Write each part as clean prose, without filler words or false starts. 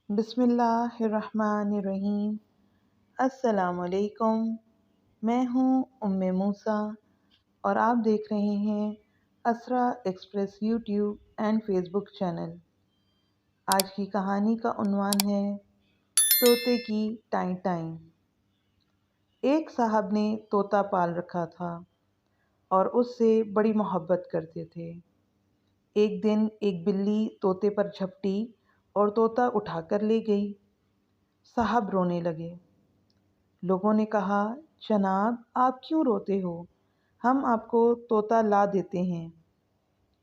بسم اللہ الرحمن الرحیم۔ السلام علیکم۔ میں ہوں موسیٰ اور آپ دیکھ رہے ہیں Isra express YouTube and Facebook channel. آج کی کہانی کا عنوان ہے طوطے کی ٹائیں ٹائیں۔ ایک صاحب نے طوطا پال رکھا تھا اور اس سے بڑی محبت کرتے تھے۔ ایک دن ایک بلی طوطے پر جھپٹی اور طوطا اٹھا کر لے گئی۔ صاحب رونے لگے۔ لوگوں نے کہا، جناب آپ کیوں روتے ہو؟ ہم آپ کو طوطا لا دیتے ہیں۔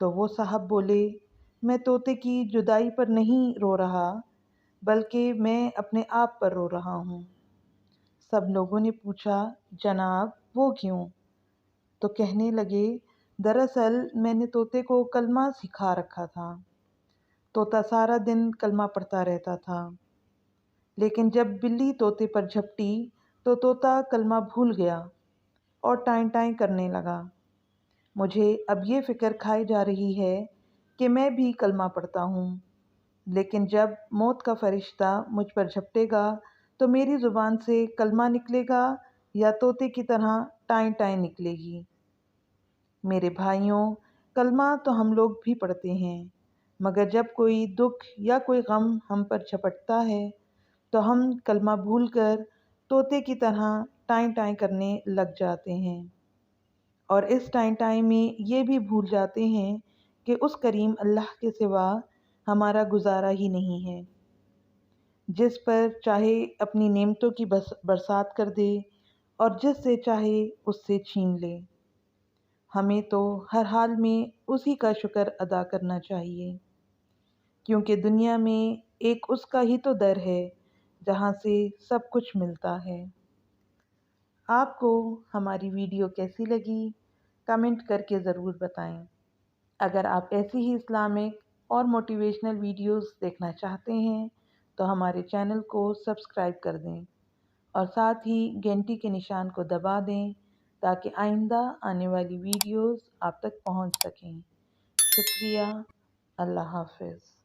تو وہ صاحب بولے، میں طوطے کی جدائی پر نہیں رو رہا، بلکہ میں اپنے آپ پر رو رہا ہوں۔ سب لوگوں نے پوچھا، جناب وہ کیوں؟ تو کہنے لگے، دراصل میں نے طوطے کو کلمہ سکھا رکھا تھا۔ طوطا سارا دن کلمہ پڑھتا رہتا تھا، لیکن جب بلی طوطے پر جھپٹی تو طوطا کلمہ بھول گیا اور ٹائیں ٹائیں کرنے لگا۔ مجھے اب یہ فکر کھائی جا رہی ہے کہ میں بھی کلمہ پڑھتا ہوں، لیکن جب موت کا فرشتہ مجھ پر جھپٹے گا تو میری زبان سے کلمہ نکلے گا یا طوطے کی طرح ٹائیں ٹائیں نکلے گی۔ میرے بھائیوں، کلمہ تو ہم لوگ بھی پڑھتے ہیں، مگر جب کوئی دکھ یا کوئی غم ہم پر جھپٹتا ہے تو ہم کلمہ بھول کر طوطے کی طرح ٹائیں ٹائیں کرنے لگ جاتے ہیں، اور اس ٹائیں ٹائیں میں یہ بھی بھول جاتے ہیں کہ اس کریم اللہ کے سوا ہمارا گزارا ہی نہیں ہے، جس پر چاہے اپنی نعمتوں کی برسات کر دے اور جس سے چاہے اس سے چھین لے۔ ہمیں تو ہر حال میں اسی کا شکر ادا کرنا چاہیے، کیونکہ دنیا میں ایک اس کا ہی تو در ہے جہاں سے سب کچھ ملتا ہے۔ آپ کو ہماری ویڈیو کیسی لگی؟ کمنٹ کر کے ضرور بتائیں۔ اگر آپ ایسی ہی اسلامک اور موٹیویشنل ویڈیوز دیکھنا چاہتے ہیں تو ہمارے چینل کو سبسکرائب کر دیں اور ساتھ ہی گھنٹی کے نشان کو دبا دیں تاکہ آئندہ آنے والی ویڈیوز آپ تک پہنچ سکیں۔ شکریہ۔ اللہ حافظ۔